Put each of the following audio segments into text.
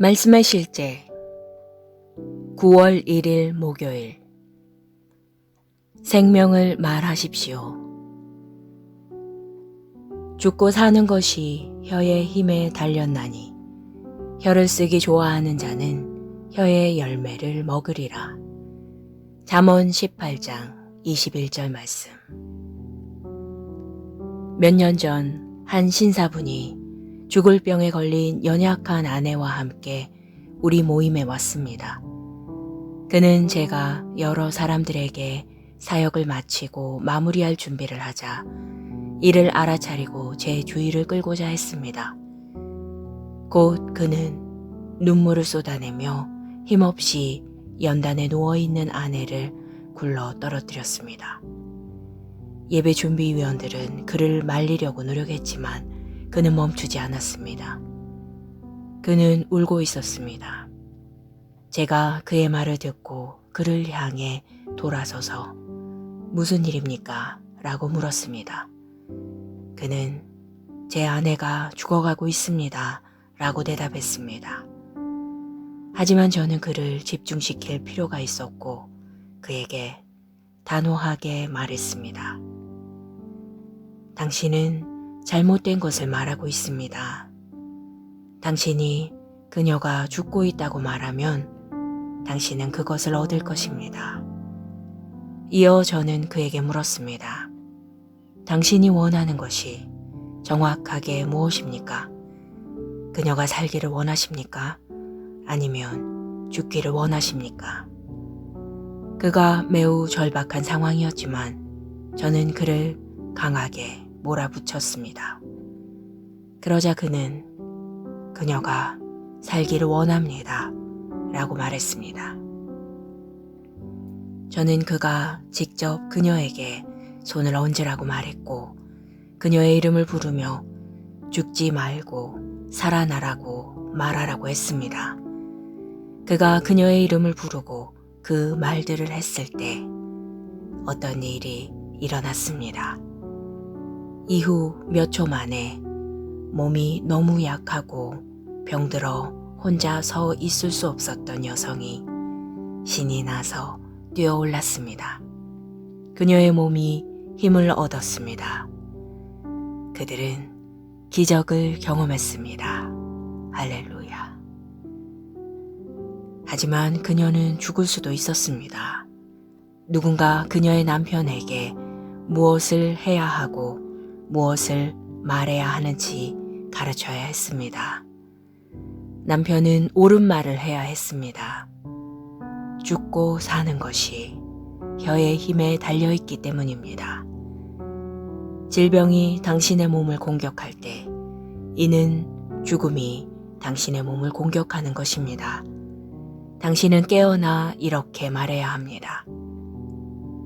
말씀의 실제 9월 1일 목요일 생명을 말하십시오. 죽고 사는 것이 혀의 힘에 달렸나니 혀를 쓰기 좋아하는 자는 혀의 열매를 먹으리라. 잠언 18장 21절 말씀. 몇 년 전 한 신사분이 죽을 병에 걸린 연약한 아내와 함께 우리 모임에 왔습니다. 그는 제가 여러 사람들에게 사역을 마치고 마무리할 준비를 하자 이를 알아차리고 제 주의를 끌고자 했습니다. 곧 그는 눈물을 쏟아내며 힘없이 연단에 누워있는 아내를 굴러 떨어뜨렸습니다. 예배 준비위원들은 그를 말리려고 노력했지만 그는 멈추지 않았습니다. 그는 울고 있었습니다. 제가 그의 말을 듣고 그를 향해 돌아서서 무슨 일입니까? 라고 물었습니다. 그는 제 아내가 죽어가고 있습니다. 라고 대답했습니다. 하지만 저는 그를 집중시킬 필요가 있었고 그에게 단호하게 말했습니다. 당신은 잘못된 것을 말하고 있습니다. 당신이 그녀가 죽고 있다고 말하면 당신은 그것을 얻을 것입니다. 이어 저는 그에게 물었습니다. 당신이 원하는 것이 정확하게 무엇입니까? 그녀가 살기를 원하십니까? 아니면 죽기를 원하십니까? 그가 매우 절박한 상황이었지만 저는 그를 강하게 몰아붙였습니다. 그러자 그는 그녀가 살기를 원합니다. 라고 말했습니다. 저는 그가 직접 그녀에게 손을 얹으라고 말했고 그녀의 이름을 부르며 죽지 말고 살아나라고 말하라고 했습니다. 그가 그녀의 이름을 부르고 그 말들을 했을 때 어떤 일이 일어났습니다. 이후 몇 초 만에 몸이 너무 약하고 병들어 혼자 서 있을 수 없었던 여성이 신이 나서 뛰어올랐습니다. 그녀의 몸이 힘을 얻었습니다. 그들은 기적을 경험했습니다. 할렐루야. 하지만 그녀는 죽을 수도 있었습니다. 누군가 그녀의 남편에게 무엇을 해야 하고 무엇을 말해야 하는지 가르쳐야 했습니다. 남편은 옳은 말을 해야 했습니다. 죽고 사는 것이 혀의 힘에 달려있기 때문입니다. 질병이 당신의 몸을 공격할 때 이는 죽음이 당신의 몸을 공격하는 것입니다. 당신은 깨어나 이렇게 말해야 합니다.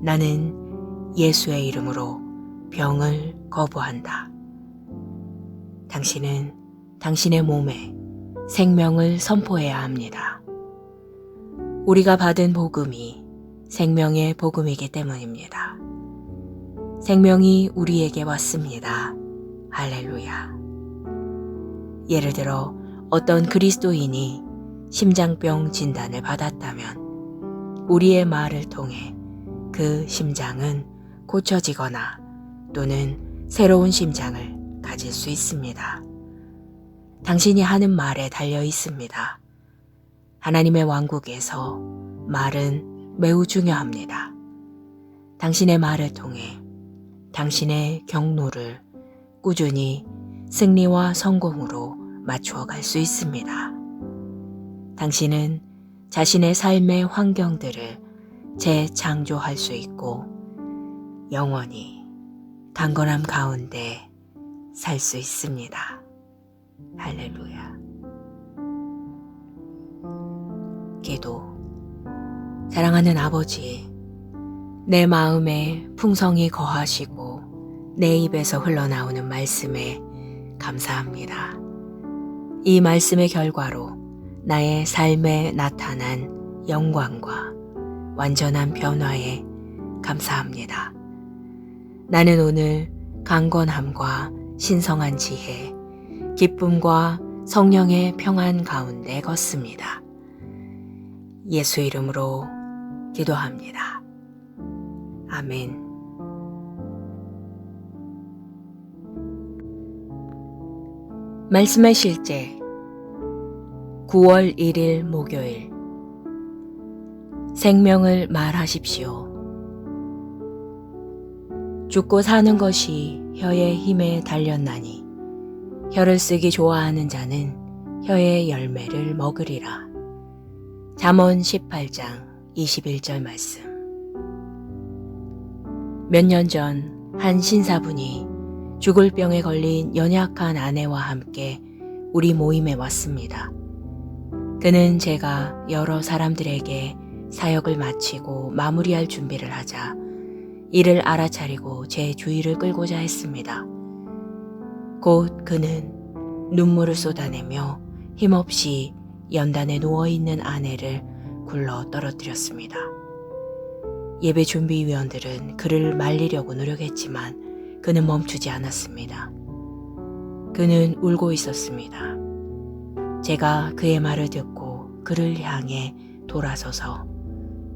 나는 예수의 이름으로 병을 거부한다. 당신은 당신의 몸에 생명을 선포해야 합니다. 우리가 받은 복음이 생명의 복음이기 때문입니다. 생명이 우리에게 왔습니다. 할렐루야. 예를 들어 어떤 그리스도인이 심장병 진단을 받았다면 우리의 말을 통해 그 심장은 고쳐지거나 또는 새로운 심장을 가질 수 있습니다. 당신이 하는 말에 달려 있습니다. 하나님의 왕국에서 말은 매우 중요합니다. 당신의 말을 통해 당신의 경로를 꾸준히 승리와 성공으로 맞추어 갈 수 있습니다. 당신은 자신의 삶의 환경들을 재창조할 수 있고 영원히 강건함 가운데 살 수 있습니다. 할렐루야. 기도. 사랑하는 아버지, 내 마음에 풍성히 거하시고 내 입에서 흘러나오는 말씀에 감사합니다. 이 말씀의 결과로 나의 삶에 나타난 영광과 완전한 변화에 감사합니다. 나는 오늘 강건함과 신성한 지혜, 기쁨과 성령의 평안 가운데 걷습니다. 예수 이름으로 기도합니다. 아멘. 말씀의 실제 9월 1일 목요일. 생명을 말하십시오. 죽고 사는 것이 혀의 힘에 달렸나니 혀를 쓰기 좋아하는 자는 혀의 열매를 먹으리라. 잠언 18장 21절 말씀. 몇 년 전 한 신사분이 죽을 병에 걸린 연약한 아내와 함께 우리 모임에 왔습니다. 그는 제가 여러 사람들에게 사역을 마치고 마무리할 준비를 하자 이를 알아차리고 제 주의를 끌고자 했습니다. 곧 그는 눈물을 쏟아내며 힘없이 연단에 누워있는 아내를 굴러 떨어뜨렸습니다. 예배 준비위원들은 그를 말리려고 노력했지만 그는 멈추지 않았습니다. 그는 울고 있었습니다. 제가 그의 말을 듣고 그를 향해 돌아서서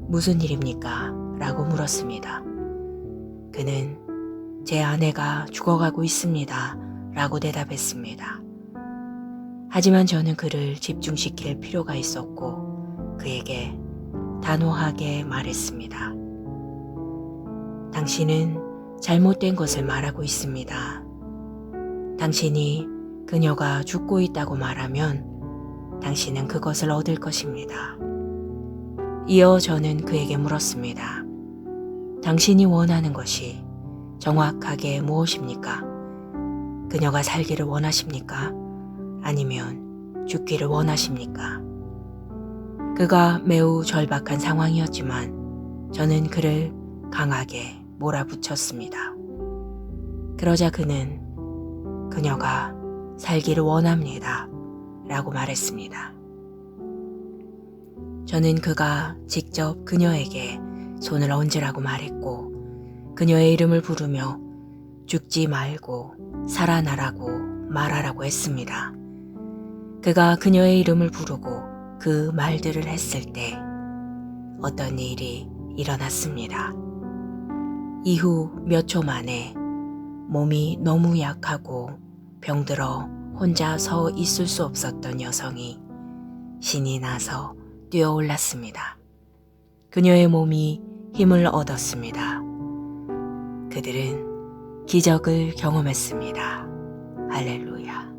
무슨 일입니까? 라고 물었습니다. 그는 제 아내가 죽어가고 있습니다. 라고 대답했습니다. 하지만 저는 그를 집중시킬 필요가 있었고 그에게 단호하게 말했습니다. 당신은 잘못된 것을 말하고 있습니다. 당신이 그녀가 죽고 있다고 말하면 당신은 그것을 얻을 것입니다. 이어 저는 그에게 물었습니다. 당신이 원하는 것이 정확하게 무엇입니까? 그녀가 살기를 원하십니까? 아니면 죽기를 원하십니까? 그가 매우 절박한 상황이었지만 저는 그를 강하게 몰아붙였습니다. 그러자 그는 그녀가 살기를 원합니다. 라고 말했습니다. 저는 그가 직접 그녀에게 손을 얹으라고 말했고 그녀의 이름을 부르며 죽지 말고 살아나라고 말하라고 했습니다. 그가 그녀의 이름을 부르고 그 말들을 했을 때 어떤 일이 일어났습니다. 이후 몇 초 만에 몸이 너무 약하고 병들어 혼자 서 있을 수 없었던 여성이 신이 나서 뛰어올랐습니다. 그녀의 몸이 힘을 얻었습니다. 그들은 기적을 경험했습니다. 할렐루야.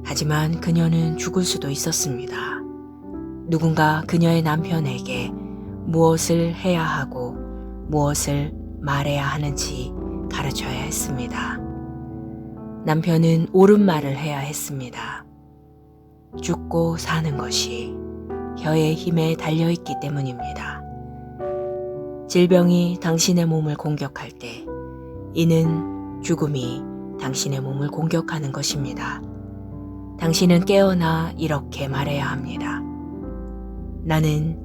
하지만 그녀는 죽을 수도 있었습니다. 누군가 그녀의 남편에게 무엇을 해야 하고 무엇을 말해야 하는지 가르쳐야 했습니다. 남편은 옳은 말을 해야 했습니다. 죽고 사는 것이 혀의 힘에 달려있기 때문입니다. 질병이 당신의 몸을 공격할 때 이는 죽음이 당신의 몸을 공격하는 것입니다. 당신은 깨어나 이렇게 말해야 합니다. 나는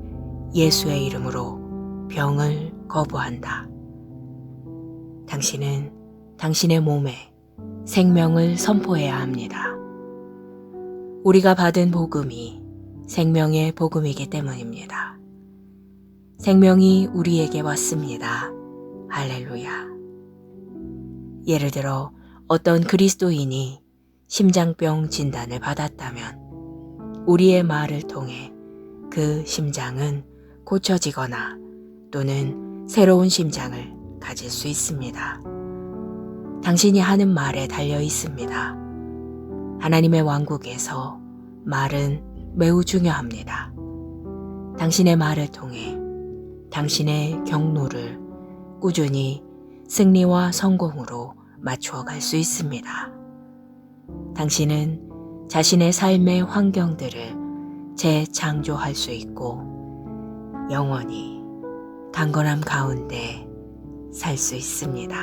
예수의 이름으로 병을 거부한다. 당신은 당신의 몸에 생명을 선포해야 합니다. 우리가 받은 복음이 생명의 복음이기 때문입니다. 생명이 우리에게 왔습니다. 할렐루야. 예를 들어 어떤 그리스도인이 심장병 진단을 받았다면 우리의 말을 통해 그 심장은 고쳐지거나 또는 새로운 심장을 가질 수 있습니다. 당신이 하는 말에 달려 있습니다. 하나님의 왕국에서 말은 매우 중요합니다. 당신의 말을 통해 당신의 경로를 꾸준히 승리와 성공으로 맞추어 갈 수 있습니다. 당신은 자신의 삶의 환경들을 재창조할 수 있고 영원히 강건함 가운데 살 수 있습니다.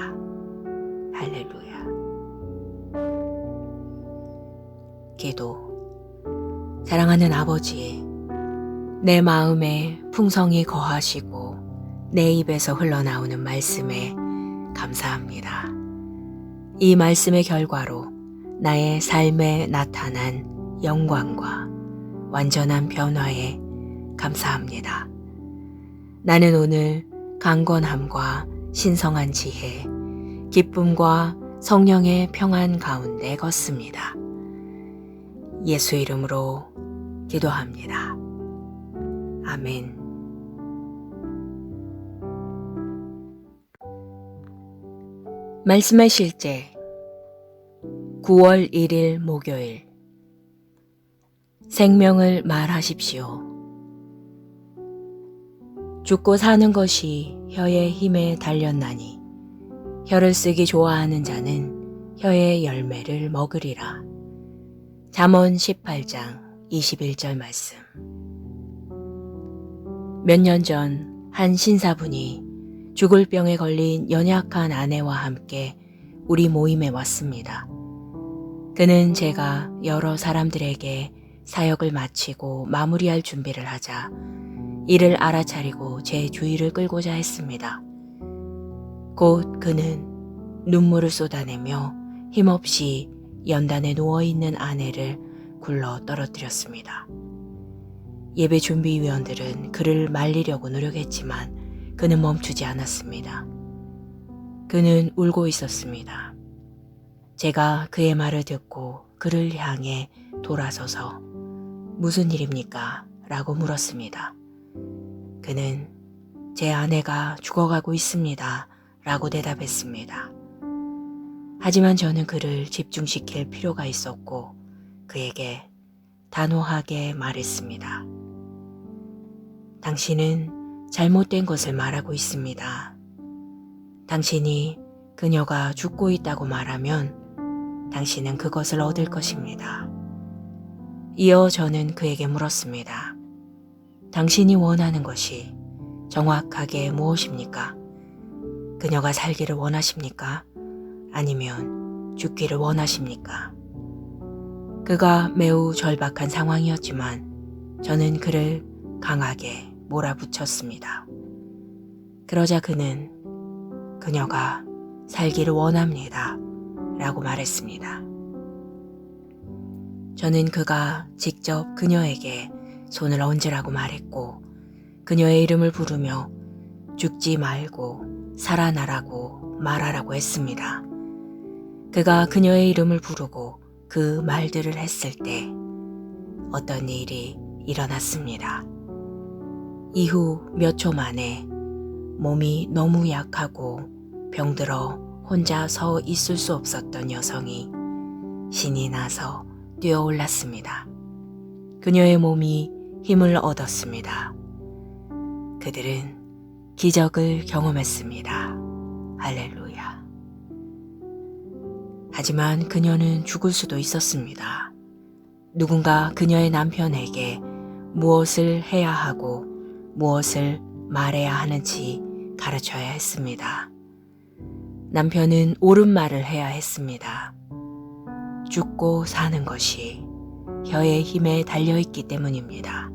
할렐루야. 기도. 사랑하는 아버지, 내 마음에 풍성히 거하시고 내 입에서 흘러나오는 말씀에 감사합니다. 이 말씀의 결과로 나의 삶에 나타난 영광과 완전한 변화에 감사합니다. 나는 오늘 강건함과 신성한 지혜, 기쁨과 성령의 평안 가운데 걷습니다. 예수 이름으로 기도합니다. 아멘. 말씀의 실제 9월 1일 목요일. 생명을 말하십시오. 죽고 사는 것이 혀의 힘에 달렸나니 혀를 쓰기 좋아하는 자는 혀의 열매를 먹으리라. 잠언 18장 21절 말씀. 몇 년 전 한 신사분이 죽을 병에 걸린 연약한 아내와 함께 우리 모임에 왔습니다. 그는 제가 여러 사람들에게 사역을 마치고 마무리할 준비를 하자 이를 알아차리고 제 주의를 끌고자 했습니다. 곧 그는 눈물을 쏟아내며 힘없이 연단에 누워있는 아내를 굴러 떨어뜨렸습니다. 예배 준비위원들은 그를 말리려고 노력했지만 그는 멈추지 않았습니다. 그는 울고 있었습니다. 제가 그의 말을 듣고 그를 향해 돌아서서 무슨 일입니까? 라고 물었습니다. 그는 제 아내가 죽어가고 있습니다. 라고 대답했습니다. 하지만 저는 그를 집중시킬 필요가 있었고 그에게 단호하게 말했습니다. 당신은 잘못된 것을 말하고 있습니다. 당신이 그녀가 죽고 있다고 말하면 당신은 그것을 얻을 것입니다. 이어 저는 그에게 물었습니다. 당신이 원하는 것이 정확하게 무엇입니까? 그녀가 살기를 원하십니까? 아니면 죽기를 원하십니까? 그가 매우 절박한 상황이었지만 저는 그를 강하게 몰아붙였습니다. 그러자 그는 그녀가 살기를 원합니다. 라고 말했습니다. 저는 그가 직접 그녀에게 손을 얹으라고 말했고 그녀의 이름을 부르며 죽지 말고 살아나라고 말하라고 했습니다. 그가 그녀의 이름을 부르고 그 말들을 했을 때 어떤 일이 일어났습니다. 이후 몇 초 만에 몸이 너무 약하고 병들어 혼자 서 있을 수 없었던 여성이 신이 나서 뛰어올랐습니다. 그녀의 몸이 힘을 얻었습니다. 그들은 기적을 경험했습니다. 할렐루야. 하지만 그녀는 죽을 수도 있었습니다. 누군가 그녀의 남편에게 무엇을 해야 하고 무엇을 말해야 하는지 가르쳐야 했습니다. 남편은 옳은 말을 해야 했습니다. 죽고 사는 것이 혀의 힘에 달려있기 때문입니다.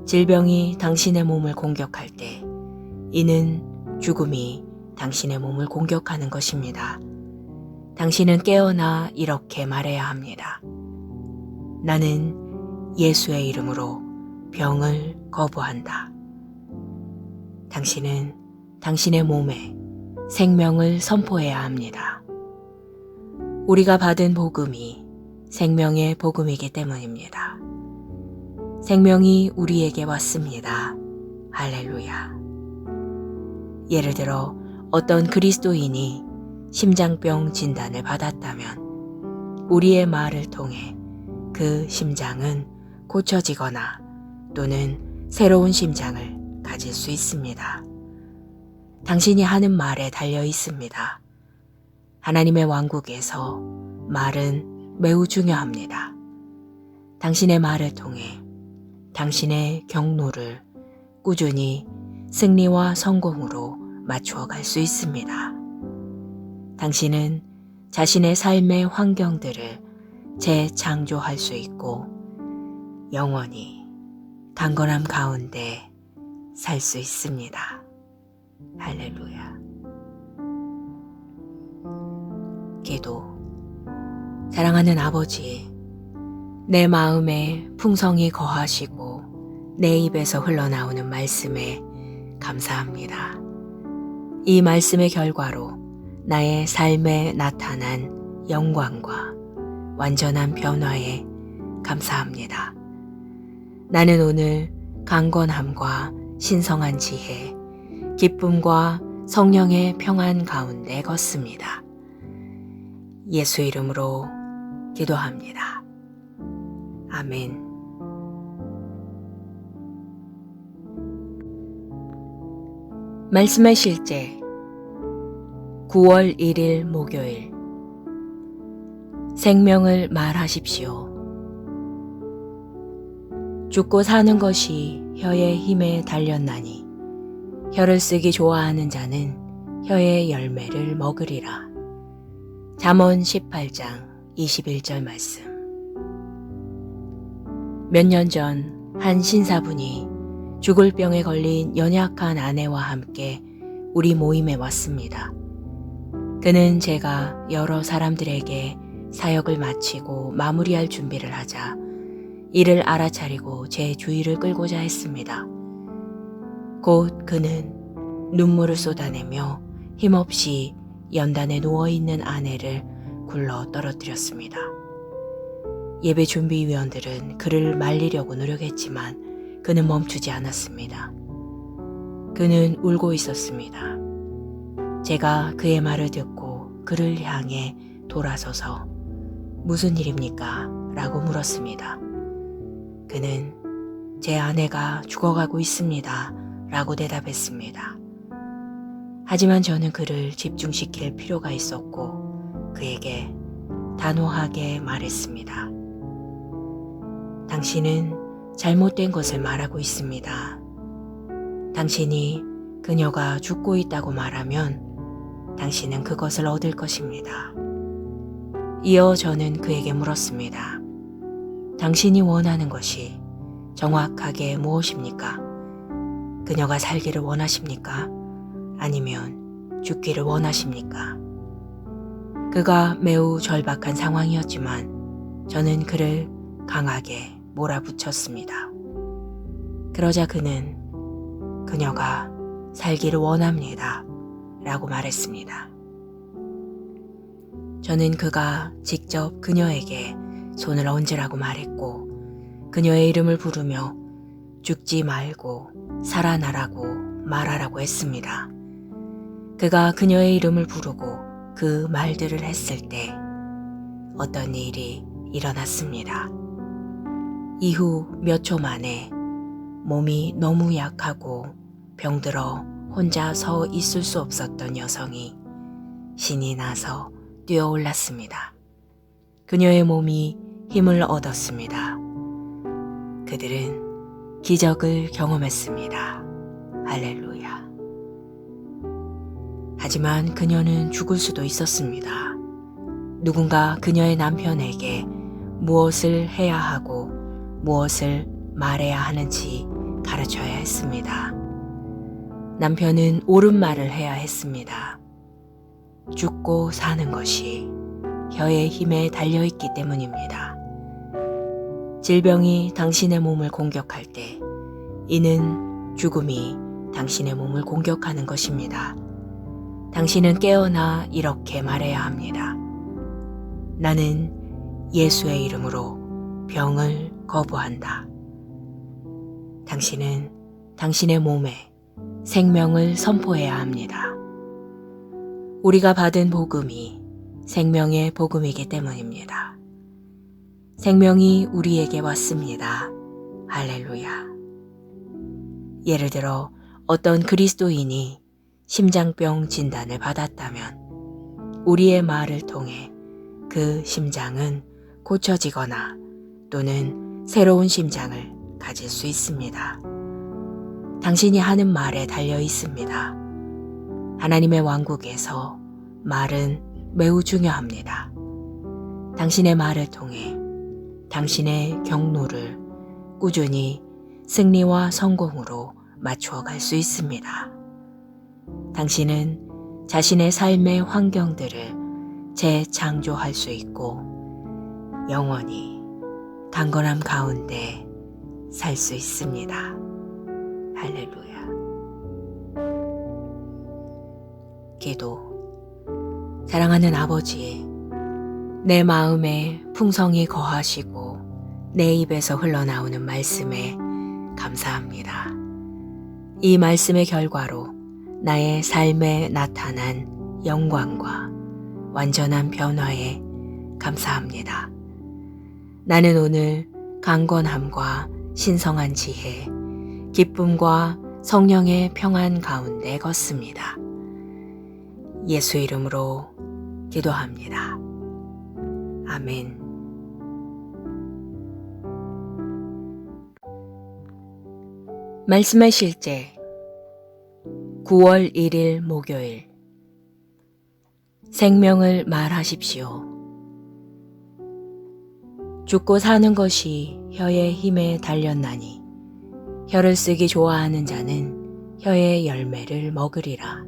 질병이 당신의 몸을 공격할 때 이는 죽음이 당신의 몸을 공격하는 것입니다. 당신은 깨어나 이렇게 말해야 합니다. 나는 예수의 이름으로 병을 거부한다. 당신은 당신의 몸에 생명을 선포해야 합니다. 우리가 받은 복음이 생명의 복음이기 때문입니다. 생명이 우리에게 왔습니다. 할렐루야. 예를 들어 어떤 그리스도인이 심장병 진단을 받았다면 우리의 말을 통해 그 심장은 고쳐지거나 또는 새로운 심장을 가질 수 있습니다. 당신이 하는 말에 달려 있습니다. 하나님의 왕국에서 말은 매우 중요합니다. 당신의 말을 통해 당신의 경로를 꾸준히 승리와 성공으로 맞추어 갈 수 있습니다. 당신은 자신의 삶의 환경들을 재창조할 수 있고 영원히 강건함 가운데 살 수 있습니다. 할렐루야. 기도. 사랑하는 아버지, 내 마음에 풍성히 거하시고 내 입에서 흘러나오는 말씀에 감사합니다. 이 말씀의 결과로 나의 삶에 나타난 영광과 완전한 변화에 감사합니다. 나는 오늘 강건함과 신성한 지혜, 기쁨과 성령의 평안 가운데 걷습니다. 예수 이름으로 기도합니다. 아멘. 말씀의 실제 9월 1일 목요일 생명을 말하십시오. 죽고 사는 것이 혀의 힘에 달렸나니 혀를 쓰기 좋아하는 자는 혀의 열매를 먹으리라. 잠언 18장 21절 말씀. 몇 년 전 한 신사분이 죽을 병에 걸린 연약한 아내와 함께 우리 모임에 왔습니다. 그는 제가 여러 사람들에게 사역을 마치고 마무리할 준비를 하자 이를 알아차리고 제 주의를 끌고자 했습니다. 곧 그는 눈물을 쏟아내며 힘없이 연단에 누워있는 아내를 굴러 떨어뜨렸습니다. 예배 준비위원들은 그를 말리려고 노력했지만 그는 멈추지 않았습니다. 그는 울고 있었습니다. 제가 그의 말을 듣고 그를 향해 돌아서서 무슨 일입니까? 라고 물었습니다. 그는 제 아내가 죽어가고 있습니다. 라고 대답했습니다. 하지만 저는 그를 집중시킬 필요가 있었고 그에게 단호하게 말했습니다. 당신은 잘못된 것을 말하고 있습니다. 당신이 그녀가 죽고 있다고 말하면 당신은 그것을 얻을 것입니다. 이어 저는 그에게 물었습니다. 당신이 원하는 것이 정확하게 무엇입니까? 그녀가 살기를 원하십니까? 아니면 죽기를 원하십니까? 그가 매우 절박한 상황이었지만 저는 그를 강하게 몰아붙였습니다. 그러자 그는 그녀가 살기를 원합니다. 라고 말했습니다. 저는 그가 직접 그녀에게 손을 얹으라고 말했고 그녀의 이름을 부르며 죽지 말고 살아나라고 말하라고 했습니다. 그가 그녀의 이름을 부르고 그 말들을 했을 때 어떤 일이 일어났습니다. 이후 몇 초 만에 몸이 너무 약하고 병들어 혼자 서 있을 수 없었던 여성이 신이 나서 뛰어올랐습니다. 그녀의 몸이 힘을 얻었습니다. 그들은 기적을 경험했습니다. 할렐루야. 하지만 그녀는 죽을 수도 있었습니다. 누군가 그녀의 남편에게 무엇을 해야 하고 무엇을 말해야 하는지 가르쳐야 했습니다. 남편은 옳은 말을 해야 했습니다. 죽고 사는 것이 혀의 힘에 달려있기 때문입니다. 질병이 당신의 몸을 공격할 때 이는 죽음이 당신의 몸을 공격하는 것입니다. 당신은 깨어나 이렇게 말해야 합니다. 나는 예수의 이름으로 병을 거부한다. 당신은 당신의 몸에 생명을 선포해야 합니다. 우리가 받은 복음이 생명의 복음이기 때문입니다. 생명이 우리에게 왔습니다. 할렐루야. 예를 들어 어떤 그리스도인이 심장병 진단을 받았다면 우리의 말을 통해 그 심장은 고쳐지거나 또는 새로운 심장을 가질 수 있습니다. 당신이 하는 말에 달려 있습니다. 하나님의 왕국에서 말은 매우 중요합니다. 당신의 말을 통해 당신의 경로를 꾸준히 승리와 성공으로 맞추어 갈 수 있습니다. 당신은 자신의 삶의 환경들을 재창조할 수 있고 영원히 강건함 가운데 살 수 있습니다. 할렐루야. 기도. 사랑하는 아버지, 내 마음에 풍성히 거하시고 내 입에서 흘러나오는 말씀에 감사합니다. 이 말씀의 결과로 나의 삶에 나타난 영광과 완전한 변화에 감사합니다. 나는 오늘 강건함과 신성한 지혜, 기쁨과 성령의 평안 가운데 걷습니다. 예수 이름으로 기도합니다. 아멘. 말씀의 실제 9월 1일 목요일. 생명을 말하십시오. 죽고 사는 것이 혀의 힘에 달렸나니 혀를 쓰기 좋아하는 자는 혀의 열매를 먹으리라.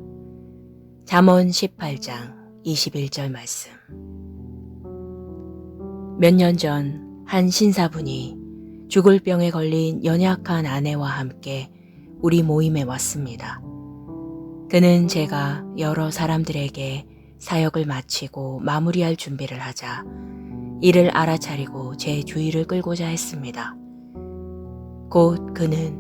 잠언 18장 21절 말씀. 몇 년 전 한 신사분이 죽을 병에 걸린 연약한 아내와 함께 우리 모임에 왔습니다. 그는 제가 여러 사람들에게 사역을 마치고 마무리할 준비를 하자 이를 알아차리고 제 주의를 끌고자 했습니다. 곧 그는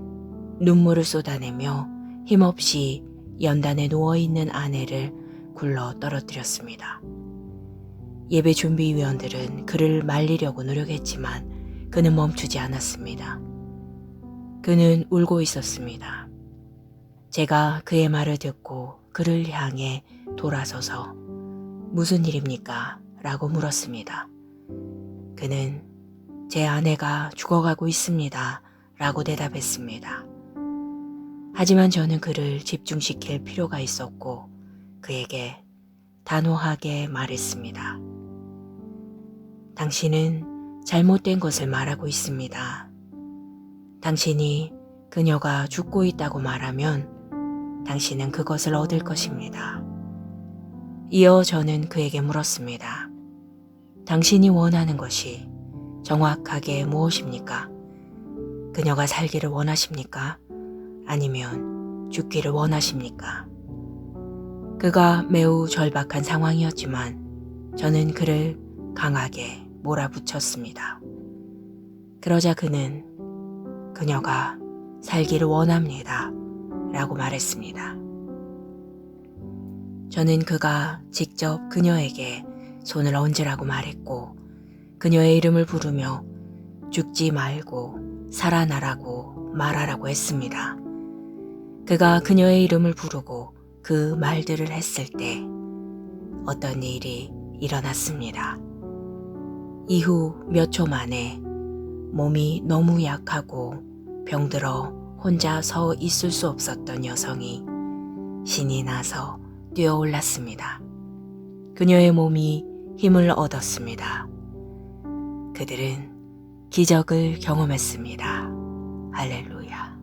눈물을 쏟아내며 힘없이 연단에 누워있는 아내를 굴러 떨어뜨렸습니다. 예배 준비위원들은 그를 말리려고 노력했지만 그는 멈추지 않았습니다. 그는 울고 있었습니다. 제가 그의 말을 듣고 그를 향해 돌아서서 무슨 일입니까? 라고 물었습니다. 그는 제 아내가 죽어가고 있습니다. 라고 대답했습니다. 하지만 저는 그를 집중시킬 필요가 있었고 그에게 단호하게 말했습니다. 당신은 잘못된 것을 말하고 있습니다. 당신이 그녀가 죽고 있다고 말하면 당신은 그것을 얻을 것입니다. 이어 저는 그에게 물었습니다. 당신이 원하는 것이 정확하게 무엇입니까? 그녀가 살기를 원하십니까? 아니면 죽기를 원하십니까? 그가 매우 절박한 상황이었지만 저는 그를 강하게 몰아붙였습니다. 그러자 그는 그녀가 살기를 원합니다. 라고 말했습니다. 저는 그가 직접 그녀에게 손을 얹으라고 말했고 그녀의 이름을 부르며 죽지 말고 살아나라고 말하라고 했습니다. 그가 그녀의 이름을 부르고 그 말들을 했을 때 어떤 일이 일어났습니다. 이후 몇 초 만에 몸이 너무 약하고 병들어 혼자 서 있을 수 없었던 여성이 신이 나서 뛰어올랐습니다. 그녀의 몸이 힘을 얻었습니다. 그들은 기적을 경험했습니다. 할렐루야.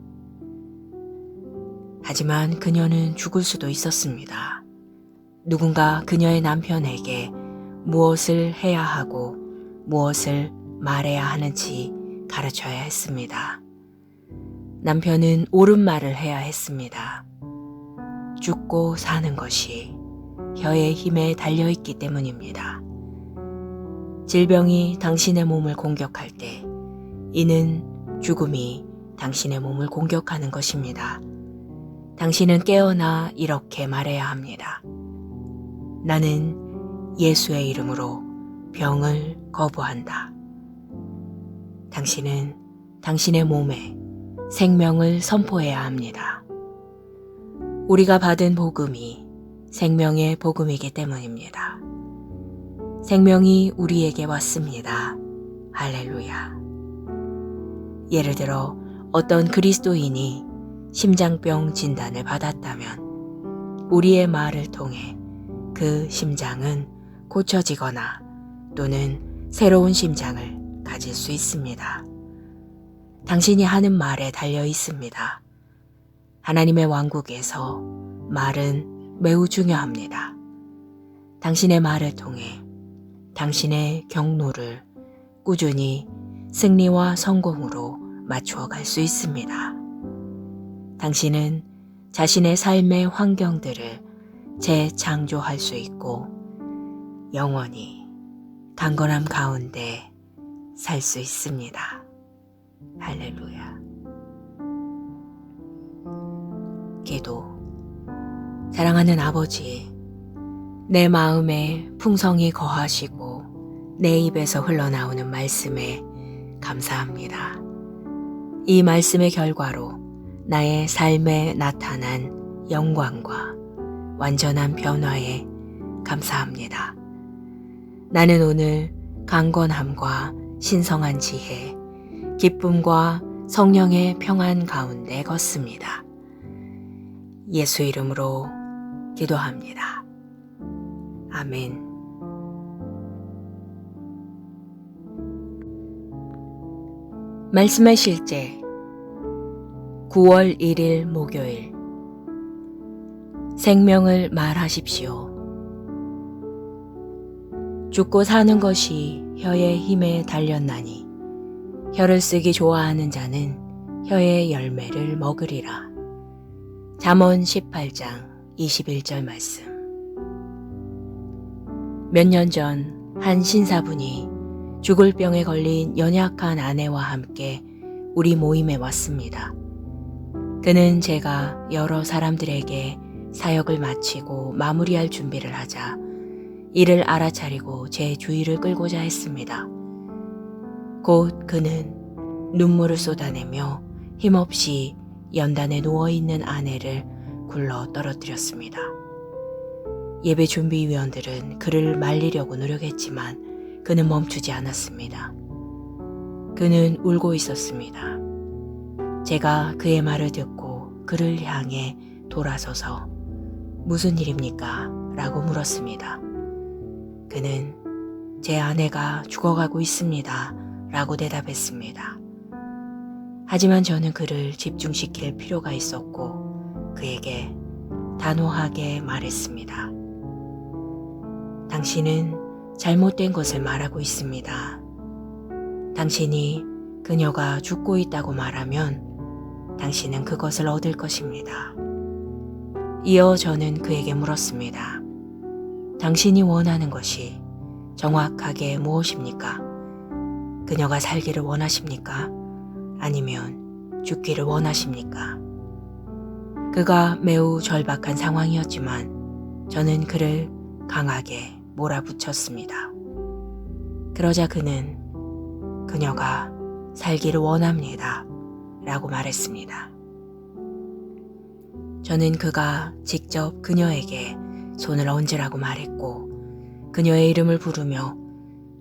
하지만 그녀는 죽을 수도 있었습니다. 누군가 그녀의 남편에게 무엇을 해야 하고 무엇을 말해야 하는지 가르쳐야 했습니다. 남편은 옳은 말을 해야 했습니다. 죽고 사는 것이 혀의 힘에 달려있기 때문입니다. 질병이 당신의 몸을 공격할 때 이는 죽음이 당신의 몸을 공격하는 것입니다. 당신은 깨어나 이렇게 말해야 합니다. 나는 예수의 이름으로 병을 거부한다. 당신은 당신의 몸에 생명을 선포해야 합니다. 우리가 받은 복음이 생명의 복음이기 때문입니다. 생명이 우리에게 왔습니다. 할렐루야. 예를 들어 어떤 그리스도인이 심장병 진단을 받았다면 우리의 말을 통해 그 심장은 고쳐지거나 또는 새로운 심장을 가질 수 있습니다. 당신이 하는 말에 달려 있습니다. 하나님의 왕국에서 말은 매우 중요합니다. 당신의 말을 통해 당신의 경로를 꾸준히 승리와 성공으로 맞추어 갈 수 있습니다. 당신은 자신의 삶의 환경들을 재창조할 수 있고 영원히 강건함 가운데 살 수 있습니다. 할렐루야. 기도. 사랑하는 아버지, 내 마음에 풍성히 거하시고 내 입에서 흘러나오는 말씀에 감사합니다. 이 말씀의 결과로 나의 삶에 나타난 영광과 완전한 변화에 감사합니다. 나는 오늘 강건함과 신성한 지혜, 기쁨과 성령의 평안 가운데 걷습니다. 예수 이름으로 기도합니다. 아멘. 말씀의 실제 9월 1일 목요일. 생명을 말하십시오. 죽고 사는 것이 혀의 힘에 달렸나니 혀를 쓰기 좋아하는 자는 혀의 열매를 먹으리라. 잠언 18장 21절 말씀. 몇 년 전 한 신사분이 죽을 병에 걸린 연약한 아내와 함께 우리 모임에 왔습니다. 그는 제가 여러 사람들에게 사역을 마치고 마무리할 준비를 하자 이를 알아차리고 제 주의를 끌고자 했습니다. 곧 그는 눈물을 쏟아내며 힘없이 연단에 누워있는 아내를 굴러 떨어뜨렸습니다. 예배 준비위원들은 그를 말리려고 노력했지만 그는 멈추지 않았습니다. 그는 울고 있었습니다. 제가 그의 말을 듣고 그를 향해 돌아서서 무슨 일입니까? 라고 물었습니다. 그는 제 아내가 죽어가고 있습니다. 라고 대답했습니다. 하지만 저는 그를 집중시킬 필요가 있었고 그에게 단호하게 말했습니다. 당신은 잘못된 것을 말하고 있습니다. 당신이 그녀가 죽고 있다고 말하면 당신은 그것을 얻을 것입니다. 이어 저는 그에게 물었습니다. 당신이 원하는 것이 정확하게 무엇입니까? 그녀가 살기를 원하십니까? 아니면 죽기를 원하십니까? 그가 매우 절박한 상황이었지만 저는 그를 강하게 몰아붙였습니다. 그러자 그는 그녀가 살기를 원합니다. 라고 말했습니다. 저는 그가 직접 그녀에게 손을 얹으라고 말했고 그녀의 이름을 부르며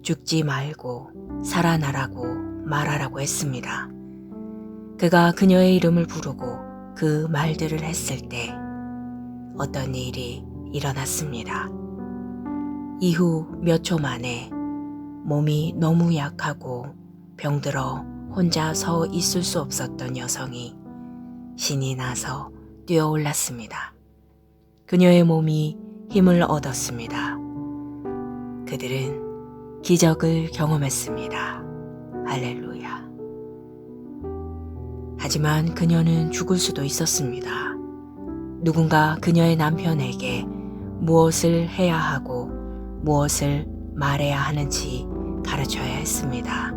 죽지 말고 살아나라고 말하라고 했습니다. 그가 그녀의 이름을 부르고 그 말들을 했을 때 어떤 일이 일어났습니다. 이후 몇 초 만에 몸이 너무 약하고 병들어 혼자 서 있을 수 없었던 여성이 신이 나서 뛰어올랐습니다. 그녀의 몸이 힘을 얻었습니다. 그들은 기적을 경험했습니다. 할렐루야. 하지만 그녀는 죽을 수도 있었습니다. 누군가 그녀의 남편에게 무엇을 해야 하고 무엇을 말해야 하는지 가르쳐야 했습니다.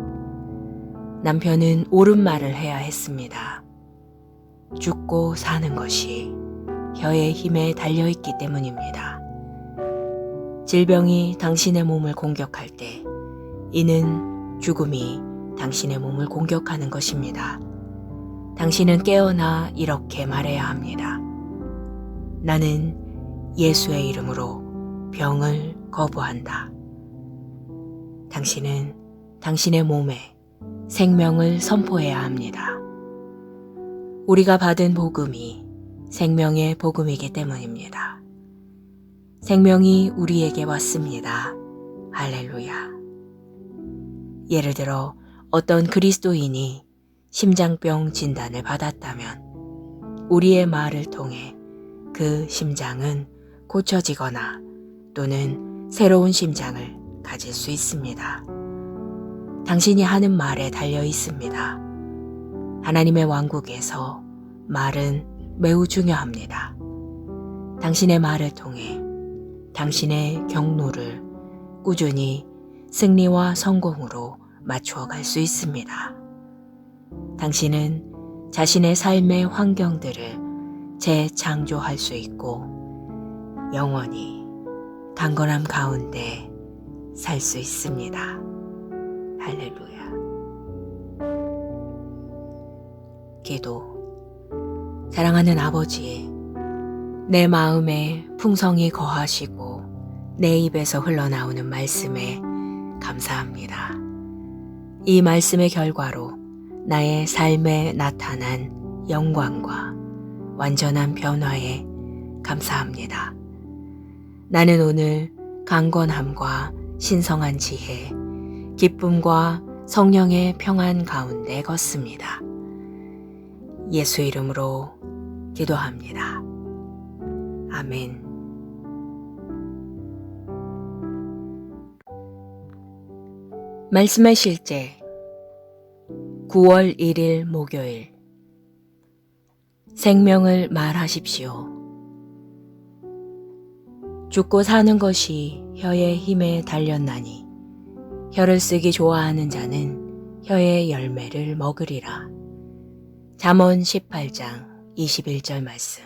남편은 옳은 말을 해야 했습니다. 죽고 사는 것이 혀의 힘에 달려있기 때문입니다. 질병이 당신의 몸을 공격할 때 이는 죽음이 당신의 몸을 공격하는 것입니다. 당신은 깨어나 이렇게 말해야 합니다. 나는 예수의 이름으로 병을 거부한다. 당신은 당신의 몸에 생명을 선포해야 합니다. 우리가 받은 복음이 생명의 복음이기 때문입니다. 생명이 우리에게 왔습니다. 할렐루야. 예를 들어 어떤 그리스도인이 심장병 진단을 받았다면 우리의 말을 통해 그 심장은 고쳐지거나 또는 새로운 심장을 가질 수 있습니다. 당신이 하는 말에 달려 있습니다. 하나님의 왕국에서 말은 매우 중요합니다. 당신의 말을 통해 당신의 경로를 꾸준히 승리와 성공으로 맞추어 갈 수 있습니다. 당신은 자신의 삶의 환경들을 재창조할 수 있고 영원히 강건함 가운데 살 수 있습니다. 할렐루야. 기도. 사랑하는 아버지, 내 마음에 풍성히 거하시고 내 입에서 흘러나오는 말씀에 감사합니다. 이 말씀의 결과로 나의 삶에 나타난 영광과 완전한 변화에 감사합니다. 나는 오늘 강건함과 신성한 지혜, 기쁨과 성령의 평안 가운데 걷습니다. 예수 이름으로 기도합니다. 아멘. 말씀의 실제 9월 1일 목요일. 생명을 말하십시오. 죽고 사는 것이 혀의 힘에 달렸나니 혀를 쓰기 좋아하는 자는 혀의 열매를 먹으리라. 잠언 18장 21절 말씀.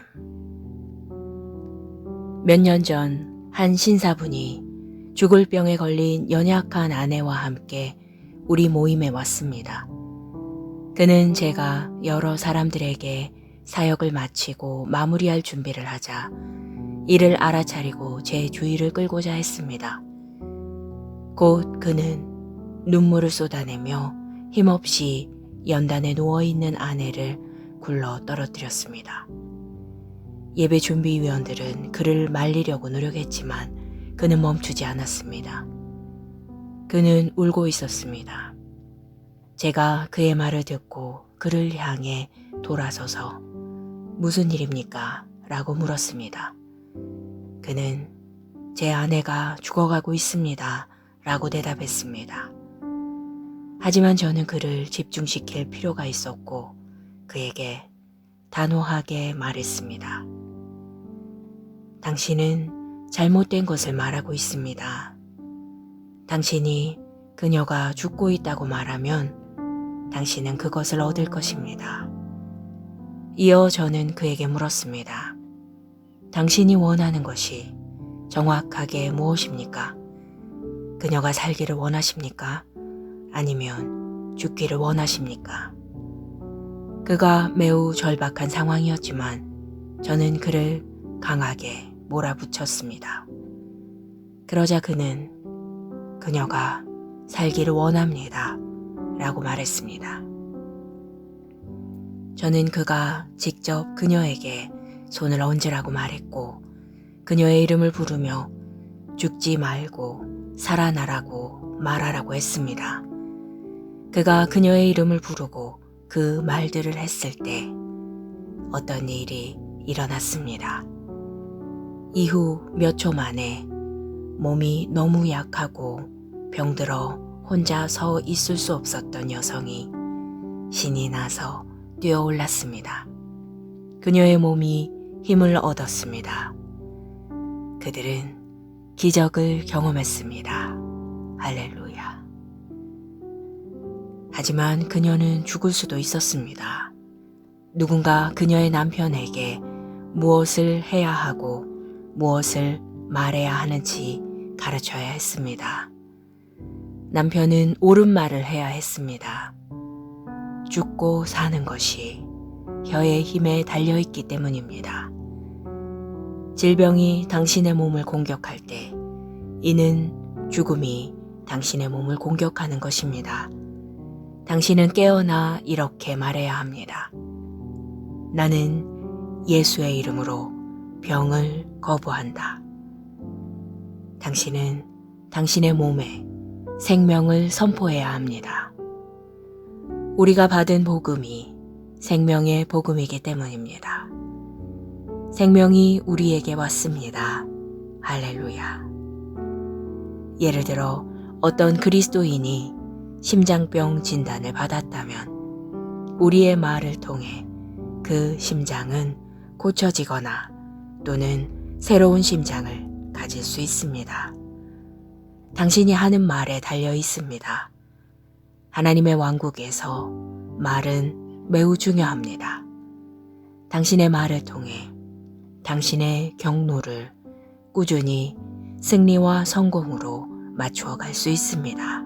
몇 년 전 한 신사분이 죽을 병에 걸린 연약한 아내와 함께 우리 모임에 왔습니다. 그는 제가 여러 사람들에게 사역을 마치고 마무리할 준비를 하자 이를 알아차리고 제 주의를 끌고자 했습니다. 곧 그는 눈물을 쏟아내며 힘없이 연단에 누워있는 아내를 굴러 떨어뜨렸습니다. 예배 준비위원들은 그를 말리려고 노력했지만 그는 멈추지 않았습니다. 그는 울고 있었습니다. 제가 그의 말을 듣고 그를 향해 돌아서서 무슨 일입니까? 라고 물었습니다. 그는 제 아내가 죽어가고 있습니다. 라고 대답했습니다. 하지만 저는 그를 집중시킬 필요가 있었고 그에게 단호하게 말했습니다. 당신은 잘못된 것을 말하고 있습니다. 당신이 그녀가 죽고 있다고 말하면 당신은 그것을 얻을 것입니다. 이어 저는 그에게 물었습니다. 당신이 원하는 것이 정확하게 무엇입니까? 그녀가 살기를 원하십니까? 아니면 죽기를 원하십니까? 그가 매우 절박한 상황이었지만 저는 그를 강하게 몰아붙였습니다. 그러자 그는 그녀가 살기를 원합니다. 라고 말했습니다. 저는 그가 직접 그녀에게 손을 얹으라고 말했고 그녀의 이름을 부르며 죽지 말고 살아나라고 말하라고 했습니다. 그가 그녀의 이름을 부르고 그 말들을 했을 때 어떤 일이 일어났습니다. 이후 몇 초 만에 몸이 너무 약하고 병들어 혼자 서 있을 수 없었던 여성이 신이 나서 뛰어올랐습니다. 그녀의 몸이 힘을 얻었습니다. 그들은 기적을 경험했습니다. 할렐루야. 하지만 그녀는 죽을 수도 있었습니다. 누군가 그녀의 남편에게 무엇을 해야 하고 무엇을 말해야 하는지 가르쳐야 했습니다. 남편은 옳은 말을 해야 했습니다. 죽고 사는 것이 혀의 힘에 달려있기 때문입니다. 질병이 당신의 몸을 공격할 때 이는 죽음이 당신의 몸을 공격하는 것입니다. 당신은 깨어나 이렇게 말해야 합니다. 나는 예수의 이름으로 병을 거부한다. 당신은 당신의 몸에 생명을 선포해야 합니다. 우리가 받은 복음이 생명의 복음이기 때문입니다. 생명이 우리에게 왔습니다. 할렐루야. 예를 들어 어떤 그리스도인이 심장병 진단을 받았다면 우리의 말을 통해 그 심장은 고쳐지거나 또는 새로운 심장을 가질 수 있습니다. 당신이 하는 말에 달려 있습니다. 하나님의 왕국에서 말은 매우 중요합니다. 당신의 말을 통해 당신의 경로를 꾸준히 승리와 성공으로 맞추어 갈 수 있습니다.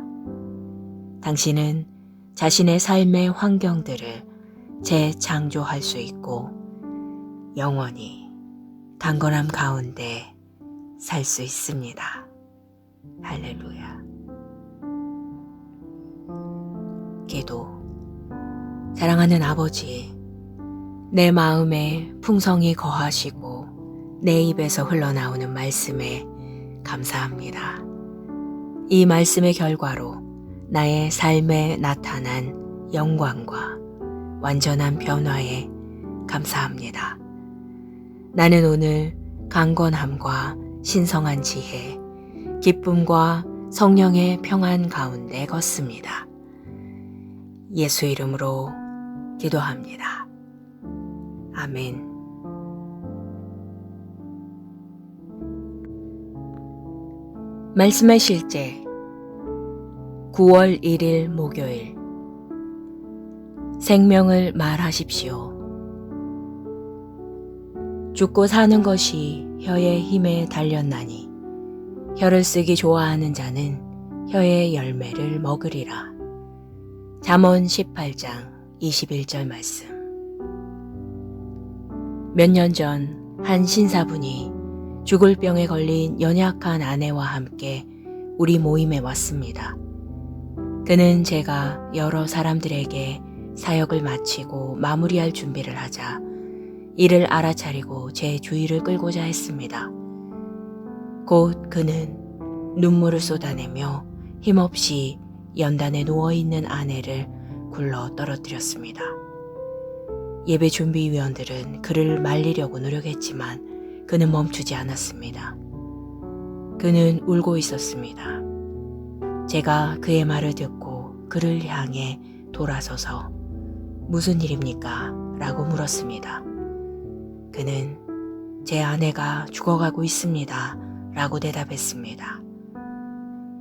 당신은 자신의 삶의 환경들을 재창조할 수 있고 영원히 강건함 가운데 살 수 있습니다. 할렐루야. 기도. 사랑하는 아버지, 내 마음에 풍성히 거하시고 내 입에서 흘러나오는 말씀에 감사합니다. 이 말씀의 결과로 나의 삶에 나타난 영광과 완전한 변화에 감사합니다. 나는 오늘 강건함과 신성한 지혜, 기쁨과 성령의 평안 가운데 걷습니다. 예수 이름으로 기도합니다. 아멘. 말씀의 실제 9월 1일 목요일. 생명을 말하십시오. 죽고 사는 것이 혀의 힘에 달렸나니 혀를 쓰기 좋아하는 자는 혀의 열매를 먹으리라. 잠언 18장 21절 말씀. 몇 년 전 한 신사분이 죽을 병에 걸린 연약한 아내와 함께 우리 모임에 왔습니다. 그는 제가 여러 사람들에게 사역을 마치고 마무리할 준비를 하자 이를 알아차리고 제 주의를 끌고자 했습니다. 곧 그는 눈물을 쏟아내며 힘없이 연단에 누워있는 아내를 굴러 떨어뜨렸습니다. 예배 준비위원들은 그를 말리려고 노력했지만 그는 멈추지 않았습니다. 그는 울고 있었습니다. 제가 그의 말을 듣고 그를 향해 돌아서서 무슨 일입니까? 라고 물었습니다. 그는 제 아내가 죽어가고 있습니다. 라고 대답했습니다.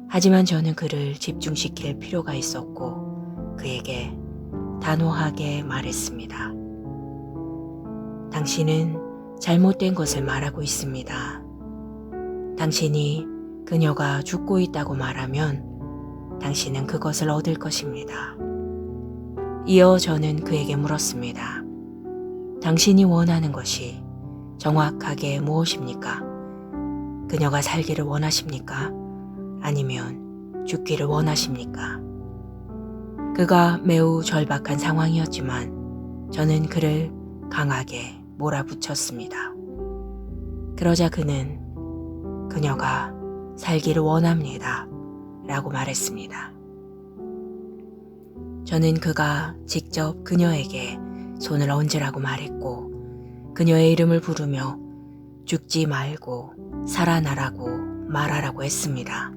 하지만 저는 그를 집중시킬 필요가 있었고 그에게 단호하게 말했습니다. 당신은 잘못된 것을 말하고 있습니다. 당신이 그녀가 죽고 있다고 말하면 당신은 그것을 얻을 것입니다. 이어 저는 그에게 물었습니다. 당신이 원하는 것이 정확하게 무엇입니까? 그녀가 살기를 원하십니까? 아니면 죽기를 원하십니까? 그가 매우 절박한 상황이었지만 저는 그를 강하게 몰아붙였습니다. 그러자 그는 그녀가 살기를 원합니다. 라고 말했습니다. 저는 그가 직접 그녀에게 손을 얹으라고 말했고 그녀의 이름을 부르며 죽지 말고 살아나라고 말하라고 했습니다.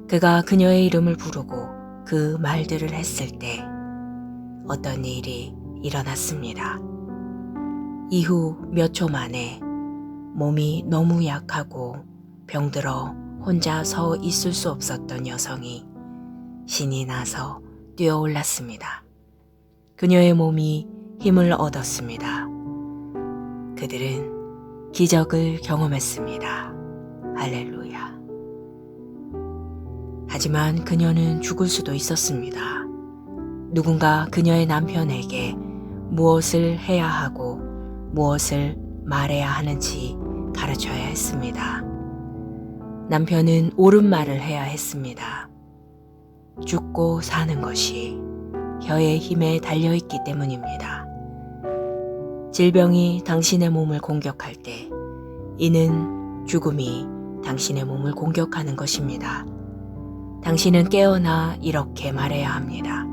그가 그녀의 이름을 부르고 그 말들을 했을 때 어떤 일이 일어났습니다. 이후 몇 초 만에 몸이 너무 약하고 병들어 혼자 서 있을 수 없었던 여성이 신이 나서 뛰어올랐습니다. 그녀의 몸이 힘을 얻었습니다. 그들은 기적을 경험했습니다. 할렐루야. 하지만 그녀는 죽을 수도 있었습니다. 누군가 그녀의 남편에게 무엇을 해야 하고 무엇을 말해야 하는지 가르쳐야 했습니다. 남편은 옳은 말을 해야 했습니다. 죽고 사는 것이 혀의 힘에 달려있기 때문입니다. 질병이 당신의 몸을 공격할 때 이는 죽음이 당신의 몸을 공격하는 것입니다. 당신은 깨어나 이렇게 말해야 합니다.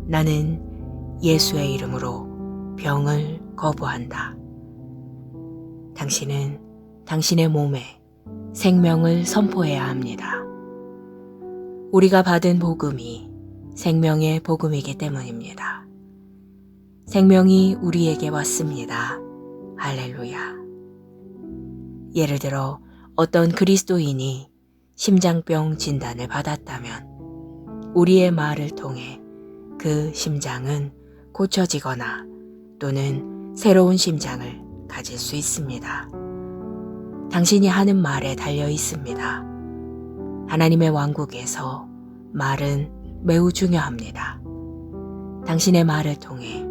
나는 예수의 이름으로 병을 거부한다. 당신은 당신의 몸에 생명을 선포해야 합니다. 우리가 받은 복음이 생명의 복음이기 때문입니다. 생명이 우리에게 왔습니다. 할렐루야. 예를 들어 어떤 그리스도인이 심장병 진단을 받았다면 우리의 말을 통해 그 심장은 고쳐지거나 또는 새로운 심장을 가질 수 있습니다. 당신이 하는 말에 달려 있습니다. 하나님의 왕국에서 말은 매우 중요합니다. 당신의 말을 통해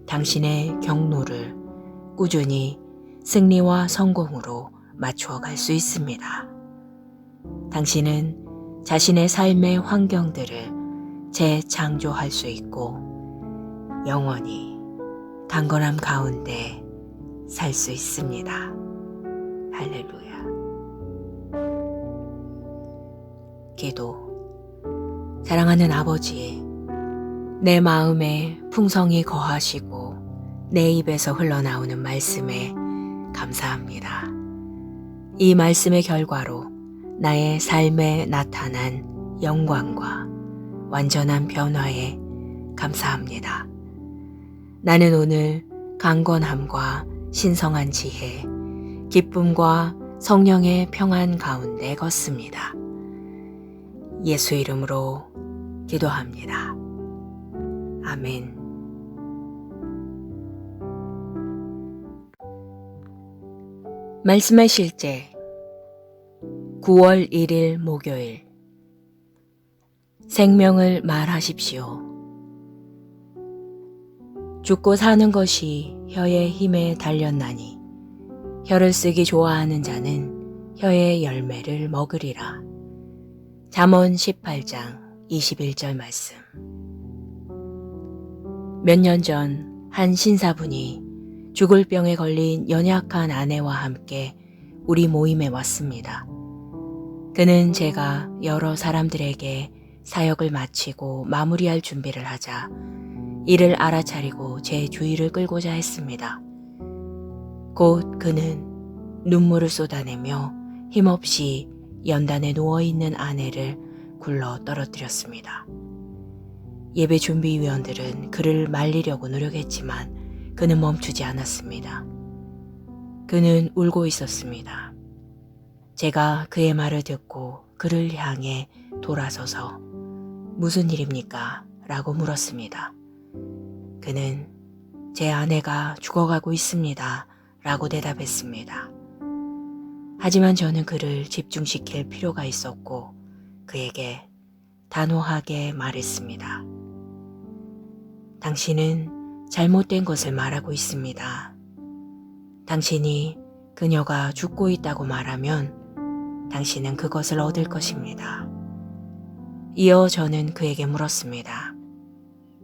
당신의 경로를 꾸준히 승리와 성공으로 맞추어 갈 수 있습니다. 당신은 자신의 삶의 환경들을 재창조할 수 있고 영원히 강건함 가운데 살 수 있습니다. 할렐루야. 기도. 사랑하는 아버지, 내 마음에 풍성히 거하시고 내 입에서 흘러나오는 말씀에 감사합니다. 이 말씀의 결과로 나의 삶에 나타난 영광과 완전한 변화에 감사합니다. 나는 오늘 강건함과 신성한 지혜, 기쁨과 성령의 평안 가운데 걷습니다. 예수 이름으로 기도합니다. 아멘. 말씀의 실제 9월 1일 목요일. 생명을 말하십시오. 죽고 사는 것이 혀의 힘에 달렸나니 혀를 쓰기 좋아하는 자는 혀의 열매를 먹으리라. 잠언 18장 21절 말씀. 몇 년 전 한 신사분이 죽을 병에 걸린 연약한 아내와 함께 우리 모임에 왔습니다. 그는 제가 여러 사람들에게 사역을 마치고 마무리할 준비를 하자 이를 알아차리고 제 주의를 끌고자 했습니다. 곧 그는 눈물을 쏟아내며 힘없이 연단에 누워있는 아내를 굴러 떨어뜨렸습니다. 예배 준비위원들은 그를 말리려고 노력했지만 그는 멈추지 않았습니다. 그는 울고 있었습니다. 제가 그의 말을 듣고 그를 향해 돌아서서 무슨 일입니까? 라고 물었습니다. 그는 제 아내가 죽어가고 있습니다. 라고 대답했습니다. 하지만 저는 그를 집중시킬 필요가 있었고 그에게 단호하게 말했습니다. 당신은 잘못된 것을 말하고 있습니다. 당신이 그녀가 죽고 있다고 말하면 당신은 그것을 얻을 것입니다. 이어 저는 그에게 물었습니다.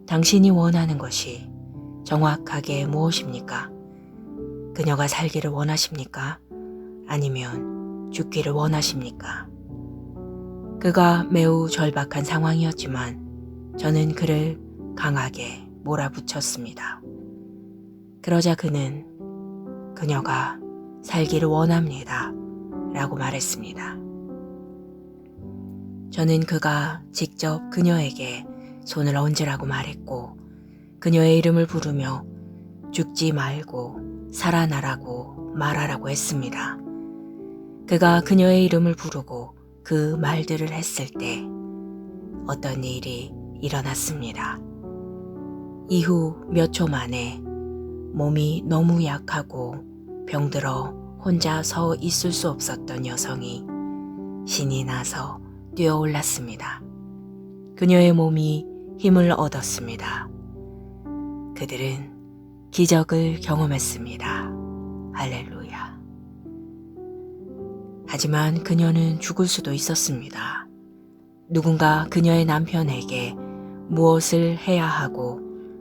당신이 원하는 것이 정확하게 무엇입니까? 그녀가 살기를 원하십니까? 아니면 죽기를 원하십니까? 그가 매우 절박한 상황이었지만 저는 그를 강하게 몰아붙였습니다. 그러자 그는 그녀가 살기를 원합니다. 라고 말했습니다. 저는 그가 직접 그녀에게 손을 얹으라고 말했고 그녀의 이름을 부르며 죽지 말고 살아나라고 말하라고 했습니다. 그가 그녀의 이름을 부르고 그 말들을 했을 때 어떤 일이 일어났습니다. 이후 몇 초 만에 몸이 너무 약하고 병들어 혼자 서 있을 수 없었던 여성이 신이 나서 뛰어올랐습니다. 그녀의 몸이 힘을 얻었습니다. 그들은 기적을 경험했습니다. 할렐루야. 하지만 그녀는 죽을 수도 있었습니다. 누군가 그녀의 남편에게 무엇을 해야 하고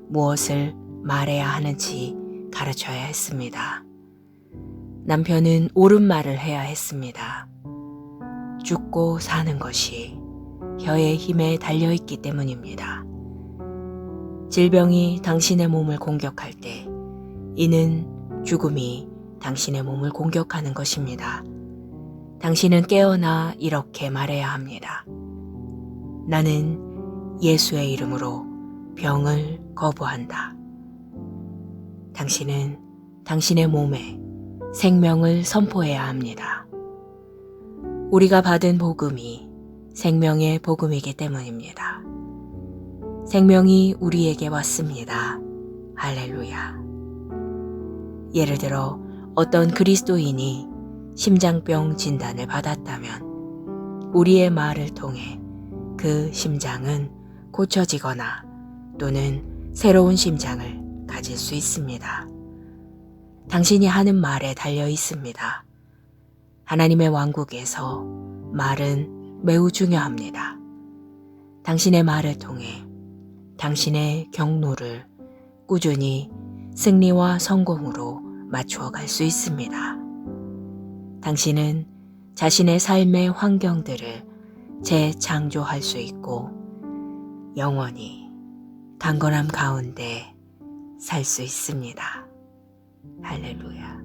무엇을 말해야 하는지 가르쳐야 했습니다. 남편은 옳은 말을 해야 했습니다. 죽고 사는 것이 혀의 힘에 달려있기 때문입니다. 질병이 당신의 몸을 공격할 때 이는 죽음이 당신의 몸을 공격하는 것입니다. 당신은 깨어나 이렇게 말해야 합니다. 나는 예수의 이름으로 병을 거부한다. 당신은 당신의 몸에 생명을 선포해야 합니다. 우리가 받은 복음이 생명의 복음이기 때문입니다. 생명이 우리에게 왔습니다. 할렐루야. 예를 들어 어떤 그리스도인이 심장병 진단을 받았다면 우리의 말을 통해 그 심장은 고쳐지거나 또는 새로운 심장을 가질 수 있습니다. 당신이 하는 말에 달려 있습니다. 하나님의 왕국에서 말은 매우 중요합니다. 당신의 말을 통해 당신의 경로를 꾸준히 승리와 성공으로 맞추어 갈 수 있습니다. 당신은 자신의 삶의 환경들을 재창조할 수 있고 영원히 강건함 가운데 살 수 있습니다. 할렐루야.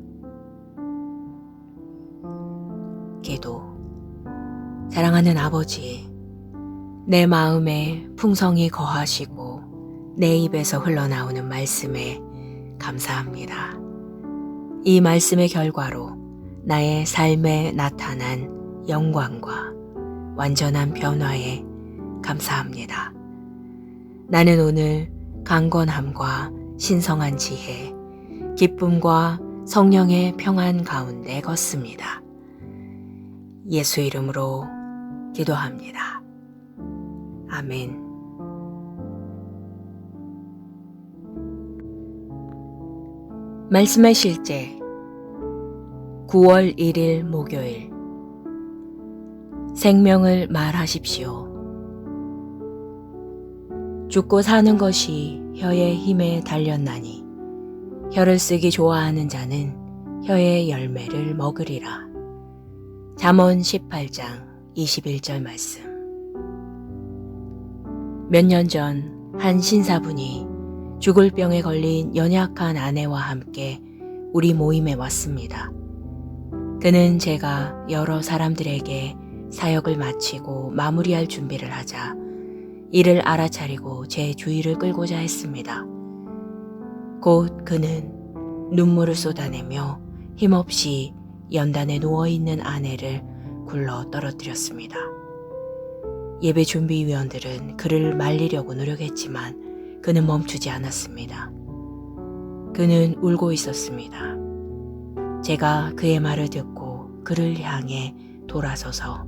기도. 사랑하는 아버지, 내 마음에 풍성히 거하시고 내 입에서 흘러나오는 말씀에 감사합니다. 이 말씀의 결과로 나의 삶에 나타난 영광과 완전한 변화에 감사합니다. 나는 오늘 강건함과 신성한 지혜, 기쁨과 성령의 평안 가운데 걷습니다. 예수 이름으로 기도합니다. 아멘. 말씀의 실제 9월 1일 목요일. 생명을 말하십시오. 죽고 사는 것이 혀의 힘에 달렸나니 혀를 쓰기 좋아하는 자는 혀의 열매를 먹으리라. 잠언 18장 21절 말씀. 몇 년 전 한 신사분이 죽을 병에 걸린 연약한 아내와 함께 우리 모임에 왔습니다. 그는 제가 여러 사람들에게 사역을 마치고 마무리할 준비를 하자 이를 알아차리고 제 주의를 끌고자 했습니다. 곧 그는 눈물을 쏟아내며 힘없이 연단에 누워있는 아내를 굴러 떨어뜨렸습니다. 예배 준비위원들은 그를 말리려고 노력했지만 그는 멈추지 않았습니다. 그는 울고 있었습니다. 제가 그의 말을 듣고 그를 향해 돌아서서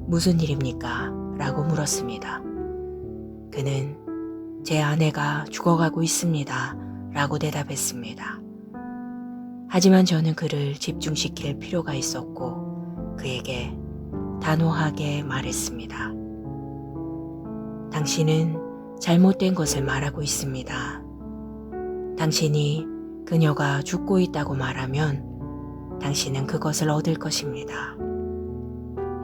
무슨 일입니까? 라고 물었습니다. 그는 제 아내가 죽어가고 있습니다. 라고 대답했습니다. 하지만 저는 그를 집중시킬 필요가 있었고 그에게 단호하게 말했습니다. 당신은 잘못된 것을 말하고 있습니다. 당신이 그녀가 죽고 있다고 말하면 당신은 그것을 얻을 것입니다.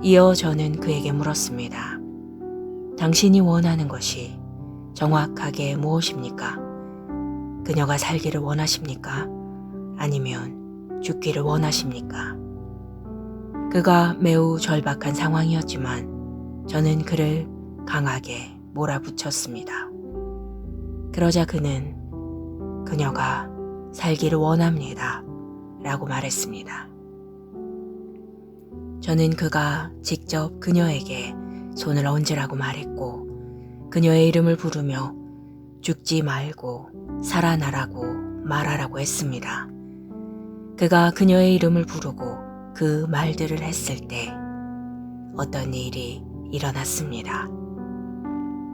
이어 저는 그에게 물었습니다. 당신이 원하는 것이 정확하게 무엇입니까? 그녀가 살기를 원하십니까? 아니면 죽기를 원하십니까? 그가 매우 절박한 상황이었지만 저는 그를 강하게 몰아붙였습니다. 그러자 그는 그녀가 살기를 원합니다. 라고 말했습니다. 저는 그가 직접 그녀에게 손을 얹으라고 말했고 그녀의 이름을 부르며 죽지 말고 살아나라고 말하라고 했습니다. 그가 그녀의 이름을 부르고 그 말들을 했을 때 어떤 일이 일어났습니다.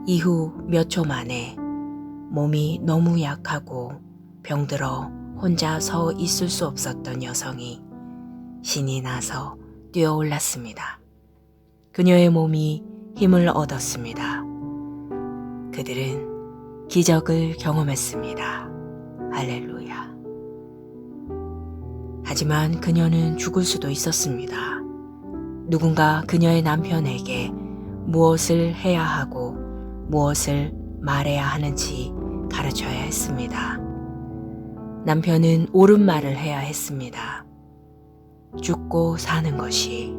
이후 몇 초 만에 몸이 너무 약하고 병들어 혼자 서 있을 수 없었던 여성이 신이 나서 뛰어올랐습니다. 그녀의 몸이 힘을 얻었습니다. 그들은 기적을 경험했습니다. 할렐루야. 하지만 그녀는 죽을 수도 있었습니다. 누군가 그녀의 남편에게 무엇을 해야 하고 무엇을 말해야 하는지 가르쳐야 했습니다. 남편은 옳은 말을 해야 했습니다. 죽고 사는 것이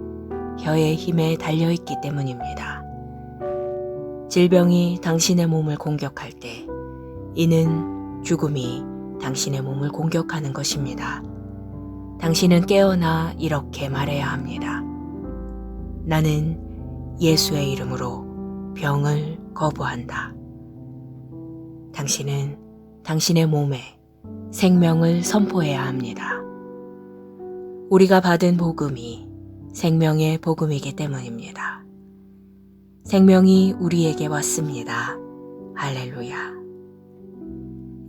혀의 힘에 달려있기 때문입니다. 질병이 당신의 몸을 공격할 때 이는 죽음이 당신의 몸을 공격하는 것입니다. 당신은 깨어나 이렇게 말해야 합니다. 나는 예수의 이름으로 병을 거부한다. 당신은 당신의 몸에 생명을 선포해야 합니다. 우리가 받은 복음이 생명의 복음이기 때문입니다. 생명이 우리에게 왔습니다. 할렐루야.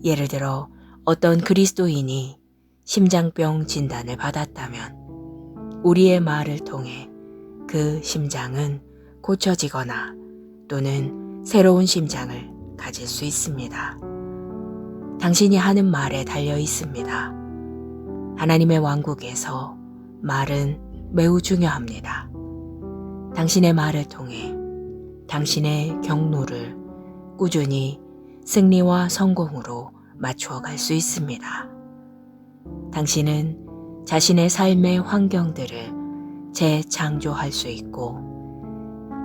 예를 들어 어떤 그리스도인이 심장병 진단을 받았다면 우리의 말을 통해 그 심장은 고쳐지거나 또는 새로운 심장을 가질 수 있습니다. 당신이 하는 말에 달려 있습니다. 하나님의 왕국에서 말은 매우 중요합니다. 당신의 말을 통해 당신의 경로를 꾸준히 승리와 성공으로 맞추어 갈 수 있습니다. 당신은 자신의 삶의 환경들을 재창조할 수 있고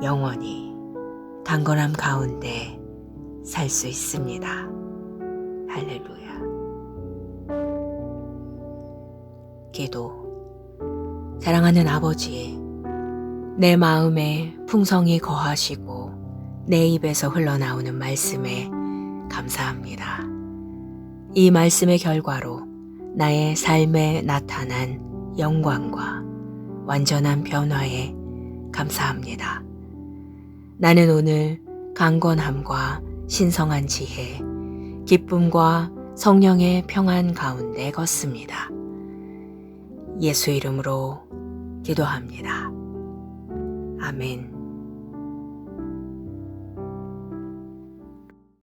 영원히 강건함 가운데 살 수 있습니다. 할렐루야. 기도. 사랑하는 아버지, 내 마음에 풍성히 거하시고 내 입에서 흘러나오는 말씀에 감사합니다. 이 말씀의 결과로 나의 삶에 나타난 영광과 완전한 변화에 감사합니다. 나는 오늘 강건함과 신성한 지혜, 기쁨과 성령의 평안 가운데 걷습니다. 예수 이름으로 기도합니다. 아멘.